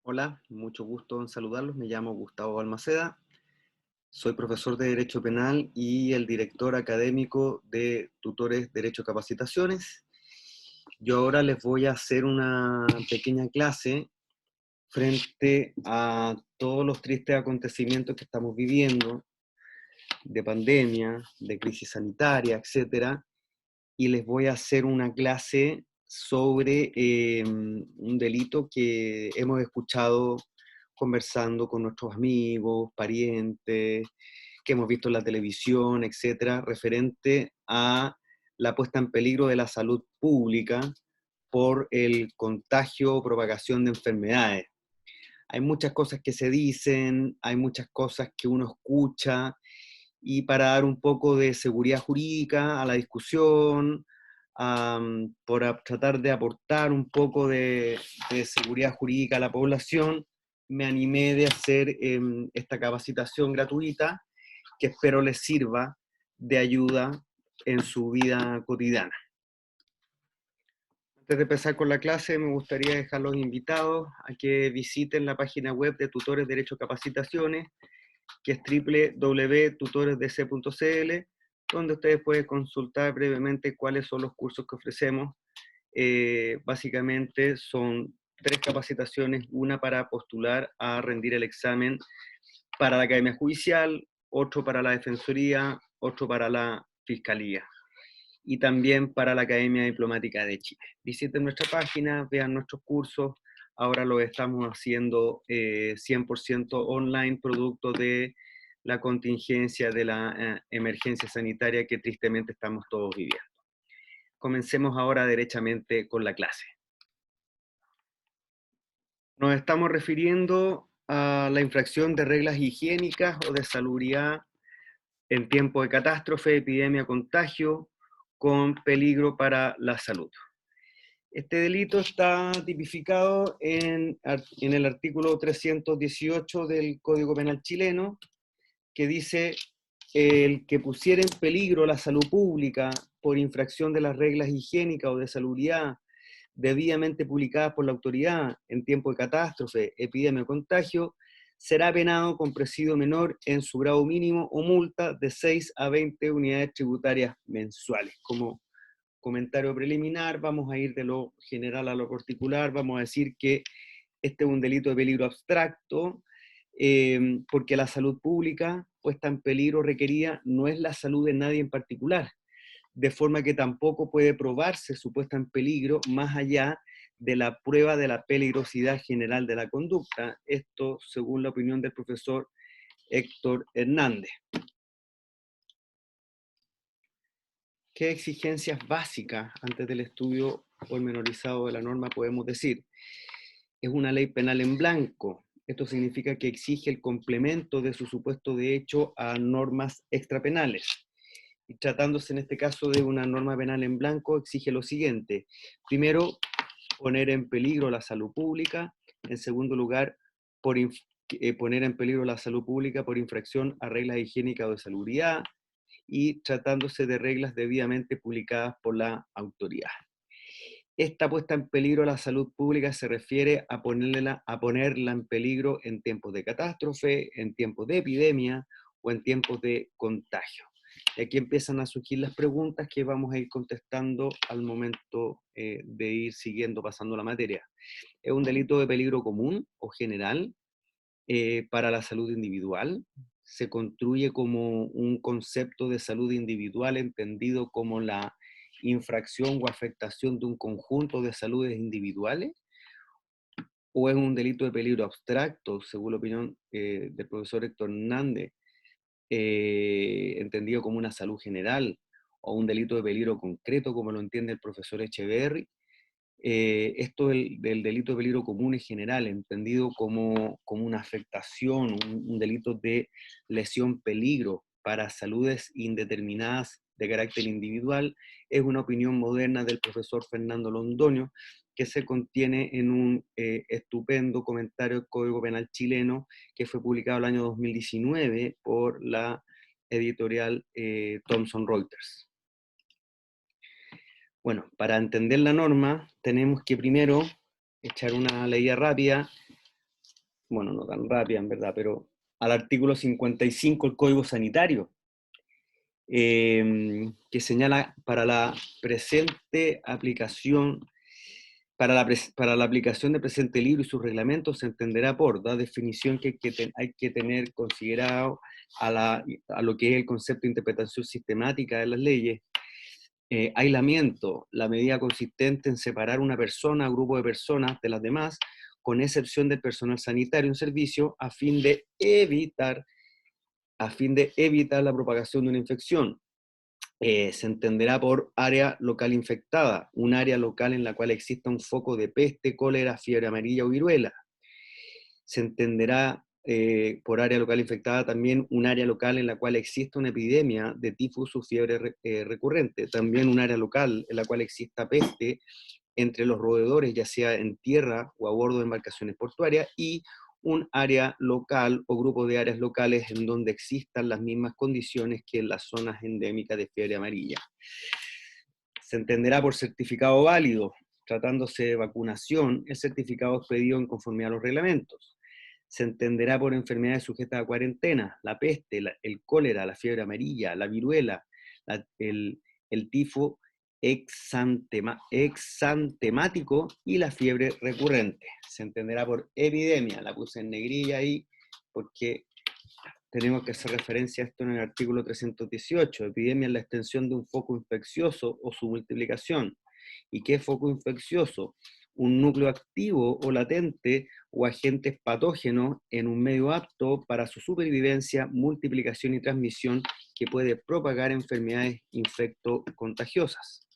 Hola, mucho gusto en saludarlos. Me llamo Gustavo Balmaceda, soy profesor de Derecho Penal y el director académico de Tutores Derecho Capacitaciones. Yo ahora les voy a hacer una pequeña clase frente a todos los tristes acontecimientos que estamos viviendo, de pandemia, de crisis sanitaria, etcétera, y les voy a hacer una clase sobre un delito que hemos escuchado conversando con nuestros amigos, parientes, que hemos visto en la televisión, etcétera, referente a la puesta en peligro de la salud pública por el contagio o propagación de enfermedades. Hay muchas cosas que se dicen, hay muchas cosas que uno escucha, y para dar un poco de seguridad jurídica a la discusión, tratar de aportar un poco de seguridad jurídica a la población, me animé de hacer esta capacitación gratuita que espero les sirva de ayuda en su vida cotidiana. Antes de empezar con la clase, me gustaría dejar los invitados a que visiten la página web de Tutores Derecho Capacitaciones, que es www.tutoresdc.cl, donde ustedes pueden consultar brevemente cuáles son los cursos que ofrecemos. Básicamente son 3 capacitaciones, una para postular a rendir el examen para la Academia Judicial, otro para la Defensoría, otro para la Fiscalía y también para la Academia Diplomática de Chile. Visiten nuestra página, vean nuestros cursos. Ahora lo estamos haciendo 100% online, producto de la contingencia de la emergencia sanitaria que tristemente estamos todos viviendo. Comencemos ahora derechamente con la clase. Nos estamos refiriendo a la infracción de reglas higiénicas o de salubridad en tiempo de catástrofe, epidemia, contagio, con peligro para la salud. Este delito está tipificado en el artículo 318 del Código Penal chileno, que dice: el que pusiera en peligro la salud pública por infracción de las reglas higiénicas o de salubridad debidamente publicadas por la autoridad en tiempo de catástrofe, epidemia o contagio, será penado con presidio menor en su grado mínimo o multa de 6 a 20 unidades tributarias mensuales. Como comentario preliminar, vamos a ir de lo general a lo particular. Vamos a decir que este es un delito de peligro abstracto, porque la salud pública puesta en peligro requerida no es la salud de nadie en particular, de forma que tampoco puede probarse su puesta en peligro más allá de la prueba de la peligrosidad general de la conducta. Esto según la opinión del profesor Héctor Hernández. ¿Qué exigencias básicas antes del estudio pormenorizado de la norma podemos decir? Es una ley penal en blanco. Esto significa que exige el complemento de su supuesto de hecho a normas extrapenales. Y tratándose en este caso de una norma penal en blanco, exige lo siguiente. Primero, poner en peligro la salud pública. En segundo lugar, poner en peligro la salud pública por infracción a reglas higiénicas o de salubridad, y tratándose de reglas debidamente publicadas por la autoridad. Esta puesta en peligro a la salud pública se refiere a ponerla en peligro en tiempos de catástrofe, en tiempos de epidemia o en tiempos de contagio. Y aquí empiezan a surgir las preguntas que vamos a ir contestando al momento de ir siguiendo, pasando la materia. ¿Es un delito de peligro común o general para la salud individual? ¿Se construye como un concepto de salud individual entendido como la infracción o afectación de un conjunto de saludes individuales? ¿O es un delito de peligro abstracto, según la opinión del profesor Héctor Hernández, entendido como una salud general? ¿O un delito de peligro concreto, como lo entiende el profesor Echeverry? Esto del delito de peligro común en general, entendido como una afectación, un delito de lesión peligro para saludes indeterminadas de carácter individual, es una opinión moderna del profesor Fernando Londoño, que se contiene en un estupendo comentario del Código Penal chileno que fue publicado el año 2019 por la editorial Thomson Reuters. Bueno, para entender la norma tenemos que primero echar una leída rápida bueno, no tan rápida en verdad, pero al artículo 55 del Código Sanitario, que señala para la presente aplicación, para la aplicación del presente libro y sus reglamentos se entenderá por, da definición que hay que tener considerado a lo que es el concepto de interpretación sistemática de las leyes. Aislamiento, la medida consistente en separar una persona o grupo de personas de las demás, con excepción del personal sanitario en servicio, a fin de evitar la propagación de una infección. Se entenderá por área local infectada, un área local en la cual exista un foco de peste, cólera, fiebre amarilla o viruela. Se entenderá por área local infectada también un área local en la cual exista una epidemia de tifus o fiebre recurrente. También un área local en la cual exista peste entre los roedores, ya sea en tierra o a bordo de embarcaciones portuarias, y un área local o grupo de áreas locales en donde existan las mismas condiciones que en las zonas endémicas de fiebre amarilla. Se entenderá por certificado válido, tratándose de vacunación, el certificado expedido en conformidad a los reglamentos. Se entenderá por enfermedades sujetas a cuarentena, la peste, el cólera, la fiebre amarilla, la viruela, el tifo exantemático y la fiebre recurrente. Se entenderá por epidemia, la puse en negrilla ahí porque tenemos que hacer referencia a esto en el artículo 318. Epidemia es la extensión de un foco infeccioso o su multiplicación. ¿Y qué es foco infeccioso? Un núcleo activo o latente o agentes patógenos en un medio apto para su supervivencia, multiplicación y transmisión que puede propagar enfermedades infectocontagiosas.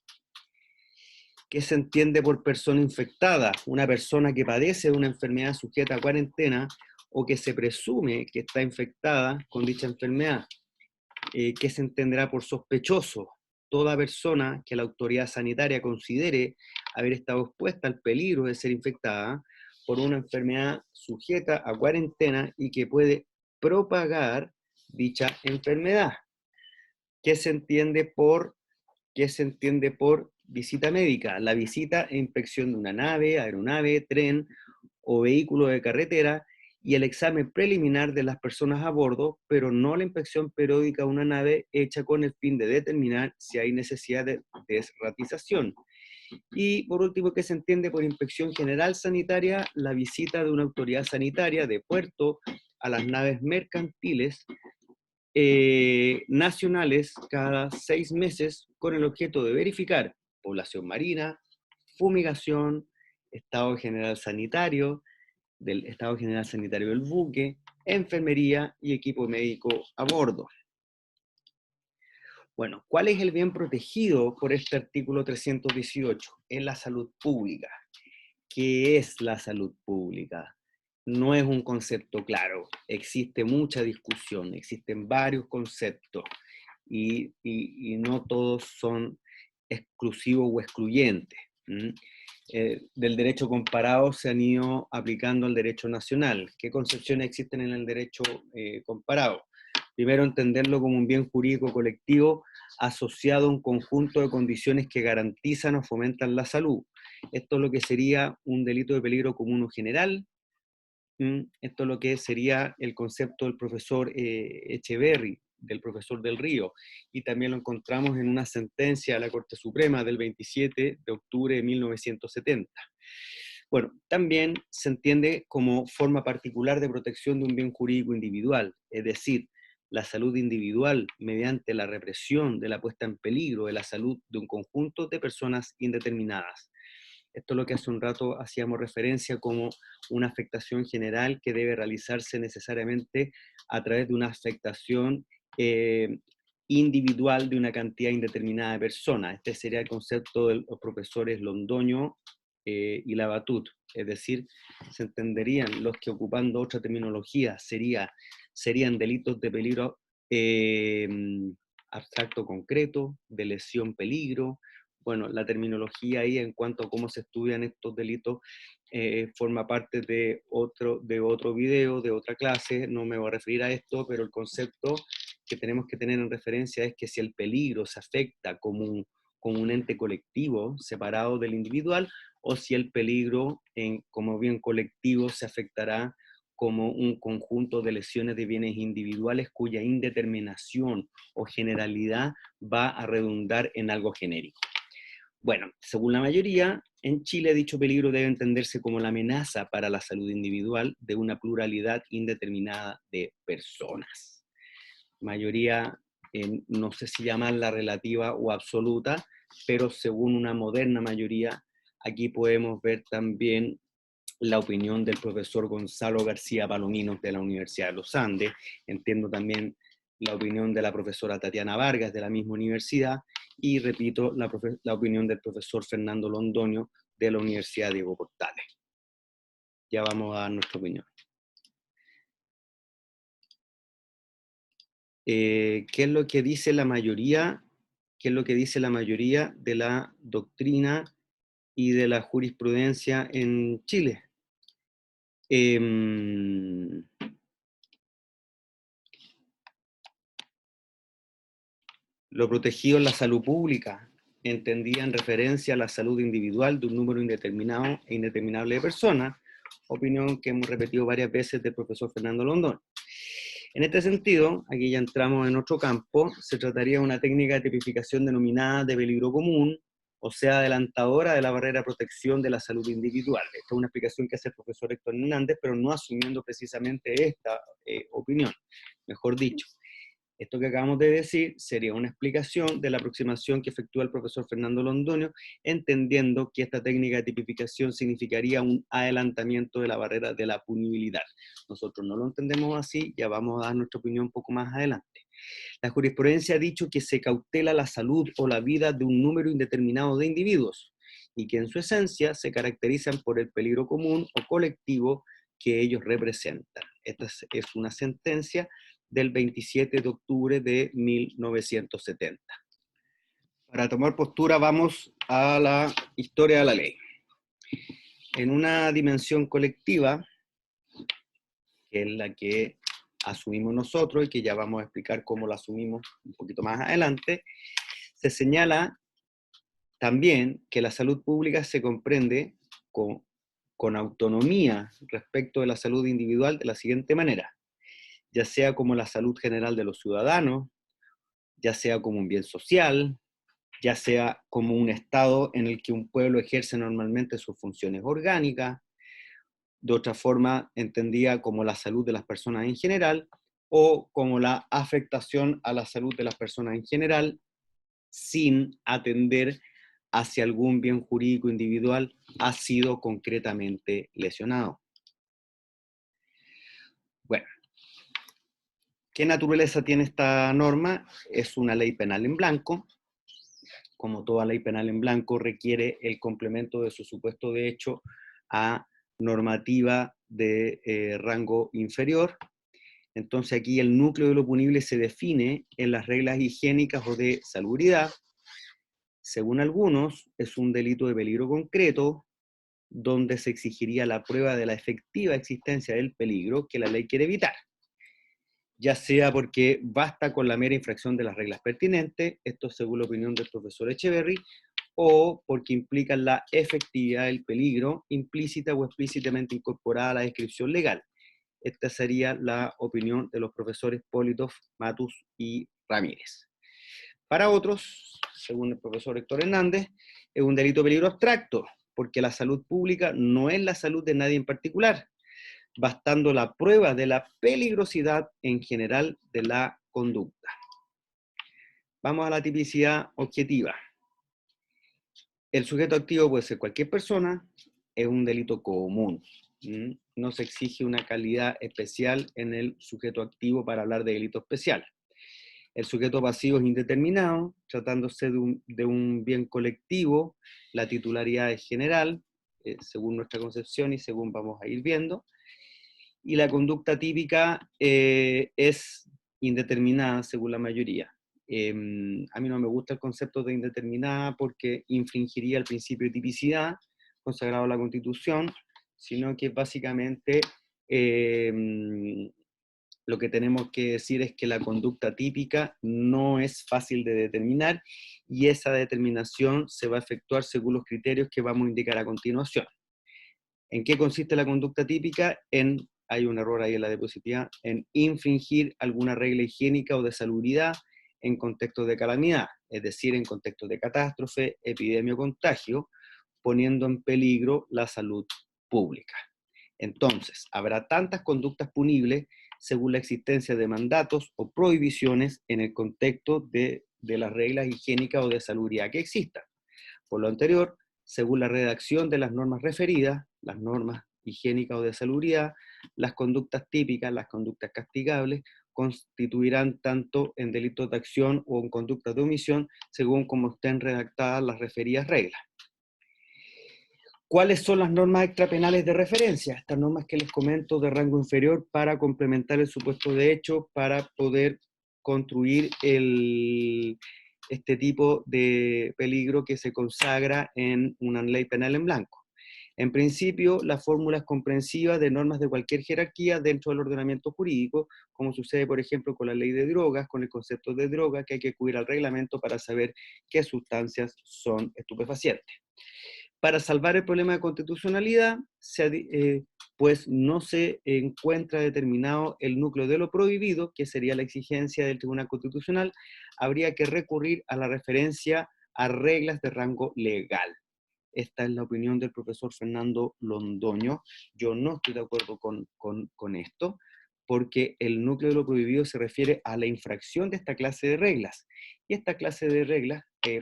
¿Qué se entiende por persona infectada? Una persona que padece de una enfermedad sujeta a cuarentena o que se presume que está infectada con dicha enfermedad. ¿Qué se entenderá por sospechoso? Toda persona que la autoridad sanitaria considere haber estado expuesta al peligro de ser infectada por una enfermedad sujeta a cuarentena y que puede propagar dicha enfermedad. ¿Qué se entiende por visita médica? La visita e inspección de una nave, aeronave, tren o vehículo de carretera y el examen preliminar de las personas a bordo, pero no la inspección periódica de una nave hecha con el fin de determinar si hay necesidad de desratización. Y por último, ¿qué se entiende por inspección general sanitaria? La visita de una autoridad sanitaria de puerto a las naves mercantiles nacionales cada 6 meses con el objeto de verificar población marina, fumigación, estado general sanitario, del estado general sanitario del buque, enfermería y equipo médico a bordo. Bueno, ¿cuál es el bien protegido por este artículo 318? Es la salud pública. ¿Qué es la salud pública? No es un concepto claro, existe mucha discusión, existen varios conceptos y no todos son exclusivos o excluyentes. Del derecho comparado se han ido aplicando al derecho nacional. ¿Qué concepciones existen en el derecho comparado? Primero, entenderlo como un bien jurídico colectivo asociado a un conjunto de condiciones que garantizan o fomentan la salud. Esto es lo que sería un delito de peligro común o general. Esto es lo que sería el concepto del profesor Echeverry, del profesor del Río, y también lo encontramos en una sentencia de la Corte Suprema del 27 de octubre de 1970. Bueno, también se entiende como forma particular de protección de un bien jurídico individual, es decir, la salud individual mediante la represión de la puesta en peligro de la salud de un conjunto de personas indeterminadas. Esto es lo que hace un rato hacíamos referencia como una afectación general que debe realizarse necesariamente a través de una afectación individual de una cantidad indeterminada de personas. Este sería el concepto de los profesores Londoño y Labatut, es decir, se entenderían los que ocupando otra terminología serían delitos de peligro abstracto concreto, de lesión peligro. Bueno, la terminología ahí en cuanto a cómo se estudian estos delitos forma parte de otro video, de otra clase, no me voy a referir a esto, pero el concepto que tenemos que tener en referencia es que si el peligro se afecta como un ente colectivo separado del individual, o si el peligro como bien colectivo se afectará como un conjunto de lesiones de bienes individuales cuya indeterminación o generalidad va a redundar en algo genérico. Bueno, según la mayoría, en Chile dicho peligro debe entenderse como la amenaza para la salud individual de una pluralidad indeterminada de personas. Mayoría, no sé si llamarla relativa o absoluta, pero según una moderna mayoría, aquí podemos ver también la opinión del profesor Gonzalo García Palominos de la Universidad de los Andes. Entiendo también la opinión de la profesora Tatiana Vargas de la misma universidad, y repito, la opinión del profesor Fernando Londoño de la Universidad Diego Portales. Ya vamos a dar nuestra opinión. ¿Qué es lo que dice la mayoría? ¿Qué es lo que dice la mayoría de la doctrina y de la jurisprudencia en Chile? Lo protegido en la salud pública entendía en referencia a la salud individual de un número indeterminado e indeterminable de personas, opinión que hemos repetido varias veces del profesor Fernando Londoño. En este sentido, aquí ya entramos en otro campo, se trataría de una técnica de tipificación denominada de peligro común, o sea, adelantadora de la barrera de protección de la salud individual. Esta es una explicación que hace el profesor Héctor Hernández, pero no asumiendo precisamente esta opinión, mejor dicho. Esto que acabamos de decir sería una explicación de la aproximación que efectúa el profesor Fernando Londoño, entendiendo que esta técnica de tipificación significaría un adelantamiento de la barrera de la punibilidad. Nosotros no lo entendemos así, ya vamos a dar nuestra opinión un poco más adelante. La jurisprudencia ha dicho que se cautela la salud o la vida de un número indeterminado de individuos, y que en su esencia se caracterizan por el peligro común o colectivo que ellos representan. Esta es una sentencia del 27 de octubre de 1970. Para tomar postura vamos a la historia de la ley. En una dimensión colectiva, que es la que asumimos nosotros y que ya vamos a explicar cómo la asumimos un poquito más adelante, se señala también que la salud pública se comprende con autonomía respecto de la salud individual de la siguiente manera: ya sea como la salud general de los ciudadanos, ya sea como un bien social, ya sea como un estado en el que un pueblo ejerce normalmente sus funciones orgánicas, de otra forma entendida como la salud de las personas en general, o como la afectación a la salud de las personas en general, sin atender hacia algún bien jurídico individual ha sido concretamente lesionado. Bueno, ¿qué naturaleza tiene esta norma? Es una ley penal en blanco. Como toda ley penal en blanco, requiere el complemento de su supuesto de hecho a normativa de rango inferior. Entonces aquí el núcleo de lo punible se define en las reglas higiénicas o de salubridad. Según algunos, es un delito de peligro concreto, donde se exigiría la prueba de la efectiva existencia del peligro que la ley quiere evitar, ya sea porque basta con la mera infracción de las reglas pertinentes, esto según la opinión del profesor Echeverry, o porque implican la efectividad del peligro implícita o explícitamente incorporada a la descripción legal. Esta sería la opinión de los profesores Politov, Matus y Ramírez. Para otros, según el profesor Héctor Hernández, es un delito de peligro abstracto, porque la salud pública no es la salud de nadie en particular, bastando la prueba de la peligrosidad en general de la conducta. Vamos a la tipicidad objetiva. El sujeto activo puede ser cualquier persona, es un delito común. No se exige una calidad especial en el sujeto activo para hablar de delito especial. El sujeto pasivo es indeterminado, tratándose de un bien colectivo, la titularidad es general, según nuestra concepción y según vamos a ir viendo. Y la conducta típica es indeterminada según la mayoría. A mí no me gusta el concepto de indeterminada porque infringiría el principio de tipicidad consagrado en la Constitución, sino que básicamente lo que tenemos que decir es que la conducta típica no es fácil de determinar y esa determinación se va a efectuar según los criterios que vamos a indicar a continuación. ¿En qué consiste la conducta típica? En hay un error ahí en la diapositiva, en infringir alguna regla higiénica o de salubridad en contextos de calamidad, es decir, en contextos de catástrofe, epidemia o contagio, poniendo en peligro la salud pública. Entonces, habrá tantas conductas punibles según la existencia de mandatos o prohibiciones en el contexto de las reglas higiénicas o de salubridad que existan. Por lo anterior, según la redacción de las normas referidas, las normas higiénicas o de salubridad, las conductas típicas, las conductas castigables, constituirán tanto en delitos de acción o en conductas de omisión, según como estén redactadas las referidas reglas. ¿Cuáles son las normas extrapenales de referencia? Estas normas que les comento de rango inferior para complementar el supuesto de hecho, para poder construir este tipo de peligro que se consagra en una ley penal en blanco. En principio, la fórmula es comprensiva de normas de cualquier jerarquía dentro del ordenamiento jurídico, como sucede, por ejemplo, con la ley de drogas, con el concepto de droga, que hay que acudir al reglamento para saber qué sustancias son estupefacientes. Para salvar el problema de constitucionalidad, pues no se encuentra determinado el núcleo de lo prohibido, que sería la exigencia del Tribunal Constitucional, habría que recurrir a la referencia a reglas de rango legal. Esta es la opinión del profesor Fernando Londoño. Yo no estoy de acuerdo con esto, porque el núcleo de lo prohibido se refiere a la infracción de esta clase de reglas. Y esta clase de reglas,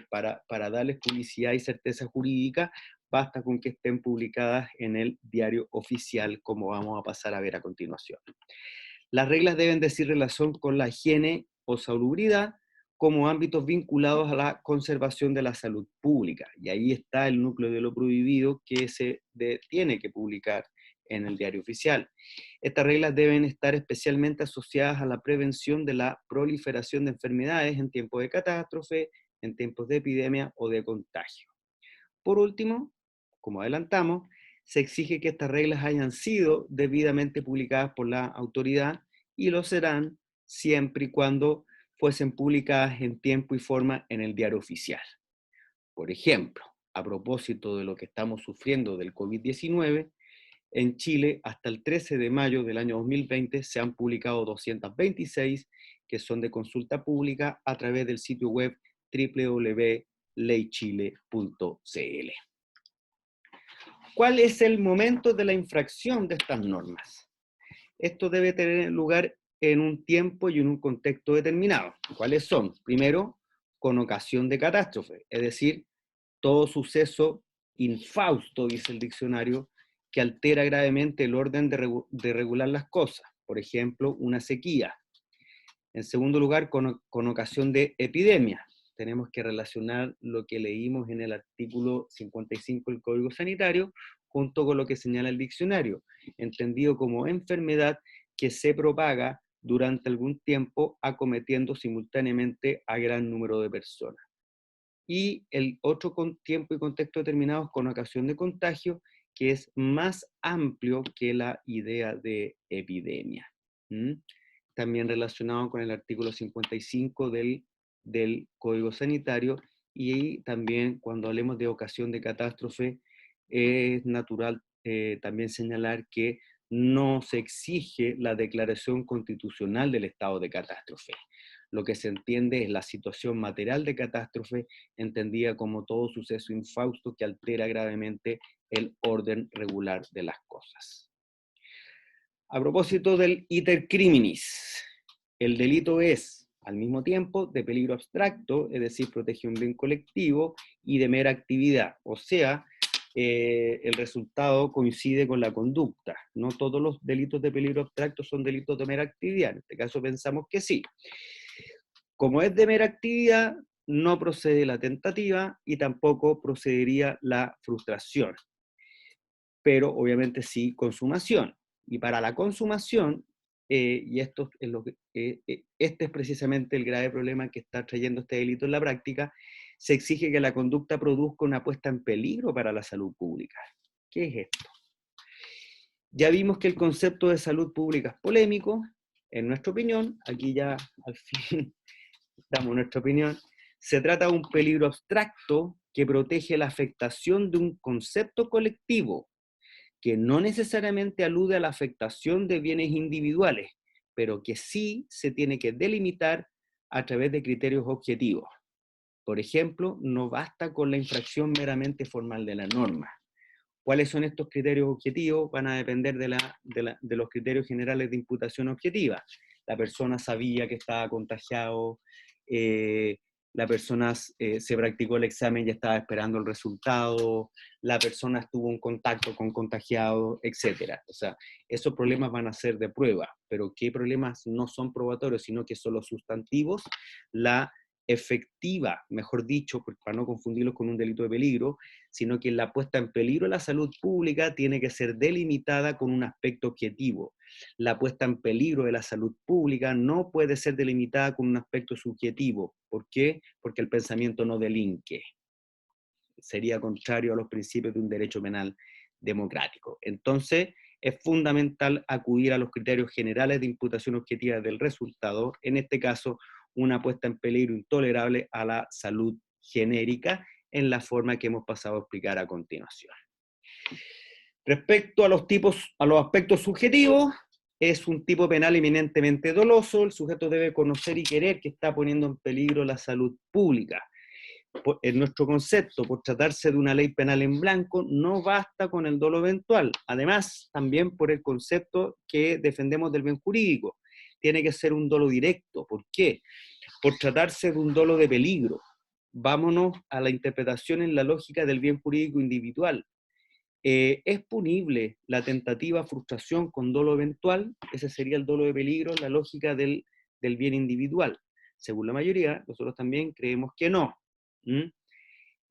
para darles publicidad y certeza jurídica, basta con que estén publicadas en el diario oficial, como vamos a pasar a ver a continuación. Las reglas deben decir relación con la higiene o salubridad como ámbitos vinculados a la conservación de la salud pública. Y ahí está el núcleo de lo prohibido que se tiene que publicar en el diario oficial. Estas reglas deben estar especialmente asociadas a la prevención de la proliferación de enfermedades en tiempos de catástrofe, en tiempos de epidemia o de contagio. Por último, como adelantamos, se exige que estas reglas hayan sido debidamente publicadas por la autoridad y lo serán siempre y cuando fuesen publicadas en tiempo y forma en el diario oficial. Por ejemplo, a propósito de lo que estamos sufriendo del COVID-19, en Chile hasta el 13 de mayo del año 2020 se han publicado 226 que son de consulta pública a través del sitio web www.leychile.cl. ¿Cuál es el momento de la infracción de estas normas? Esto debe tener lugar en un tiempo y en un contexto determinado. ¿Cuáles son? Primero, con ocasión de catástrofe, es decir, todo suceso infausto, dice el diccionario, que altera gravemente el orden de regular las cosas. Por ejemplo, una sequía. En segundo lugar, con ocasión de epidemia. Tenemos que relacionar lo que leímos en el artículo 55 del Código Sanitario junto con lo que señala el diccionario, entendido como enfermedad que se propaga durante algún tiempo acometiendo simultáneamente a gran número de personas. Y el otro tiempo y contexto determinados con ocasión de contagio, que es más amplio que la idea de epidemia. También relacionado con el artículo 55 del Código Sanitario, y también cuando hablemos de ocasión de catástrofe, es natural también señalar que no se exige la declaración constitucional del estado de catástrofe. Lo que se entiende es la situación material de catástrofe, entendida como todo suceso infausto que altera gravemente el orden regular de las cosas. A propósito del iter criminis, el delito es, al mismo tiempo, de peligro abstracto, es decir, protege un bien colectivo, y de mera actividad, o sea, el resultado coincide con la conducta. No todos los delitos de peligro abstracto son delitos de mera actividad, en este caso pensamos que sí. Como es de mera actividad, no procede la tentativa y tampoco procedería la frustración, pero obviamente sí consumación. Y para la consumación, y esto es este es precisamente el grave problema que está trayendo este delito en la práctica, se exige que la conducta produzca una puesta en peligro para la salud pública. ¿Qué es esto? Ya vimos que el concepto de salud pública es polémico, en nuestra opinión, aquí ya al fin damos nuestra opinión. Se trata de un peligro abstracto que protege la afectación de un concepto colectivo que no necesariamente alude a la afectación de bienes individuales, pero que sí se tiene que delimitar a través de criterios objetivos. Por ejemplo, no basta con la infracción meramente formal de la norma. ¿Cuáles son estos criterios objetivos? Van a depender de los criterios generales de imputación objetiva. La persona sabía que estaba contagiado, la persona se practicó el examen y estaba esperando el resultado, la persona estuvo en contacto con contagiados, etc. O sea, esos problemas van a ser de prueba, pero ¿qué problemas no son probatorios, sino que son los sustantivos? La efectiva, mejor dicho, para no confundirlos con un delito de peligro, sino que la puesta en peligro de la salud pública tiene que ser delimitada con un aspecto objetivo. La puesta en peligro de la salud pública no puede ser delimitada con un aspecto subjetivo. ¿Por qué? Porque el pensamiento no delinque. Sería contrario a los principios de un derecho penal democrático. Entonces, es fundamental acudir a los criterios generales de imputación objetiva del resultado, en este caso, una puesta en peligro intolerable a la salud genérica, en la forma que hemos pasado a explicar a continuación. Respecto a los aspectos subjetivos, es un tipo penal eminentemente doloso, el sujeto debe conocer y querer que está poniendo en peligro la salud pública. En nuestro concepto, por tratarse de una ley penal en blanco, no basta con el dolo eventual. Además, también por el concepto que defendemos del bien jurídico. Tiene que ser un dolo directo. ¿Por qué? Por tratarse de un dolo de peligro. Vámonos a la interpretación en la lógica del bien jurídico individual. ¿Es punible la tentativa frustración con dolo eventual? Ese sería el dolo de peligro, la lógica del bien individual. Según la mayoría, nosotros también creemos que no. ¿Mm?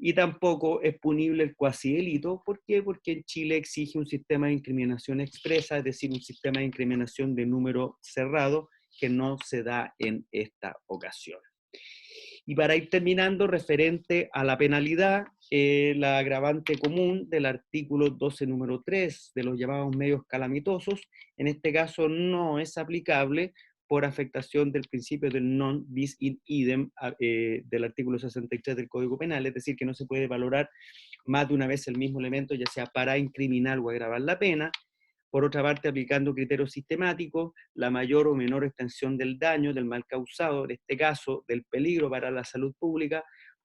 Y tampoco es punible el cuasi delito. ¿Por qué? Porque en Chile exige un sistema de incriminación expresa, es decir, un sistema de incriminación de número cerrado que no se da en esta ocasión. Y para ir terminando, referente a la penalidad, la agravante común del artículo 12, número 3, de los llamados medios calamitosos, en este caso no es aplicable por afectación del principio del non bis in idem del artículo 63 del Código Penal, es decir, que no se puede valorar más de una vez el mismo elemento, ya sea para incriminar o agravar la pena. Por otra parte, aplicando criterios sistemáticos, la mayor o menor extensión del daño, del mal causado, en este caso del peligro para la salud pública,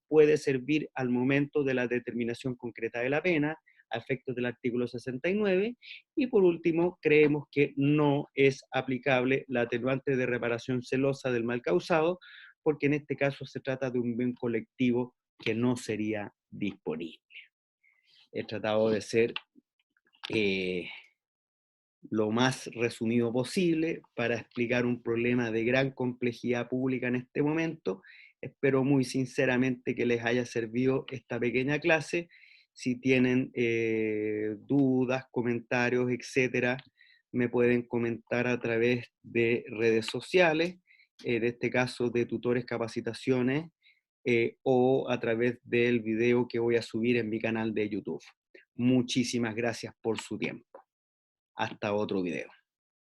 puede servir al momento de la determinación concreta de la pena, a efectos del artículo 69, y por último, creemos que no es aplicable la atenuante de reparación celosa del mal causado, porque en este caso se trata de un bien colectivo que no sería disponible. He tratado de ser lo más resumido posible para explicar un problema de gran complejidad pública en este momento. Espero muy sinceramente que les haya servido esta pequeña clase. Si tienen dudas, comentarios, etcétera, me pueden comentar a través de redes sociales, en este caso de Tutores Capacitaciones, o a través del video que voy a subir en mi canal de YouTube. Muchísimas gracias por su tiempo. Hasta otro video.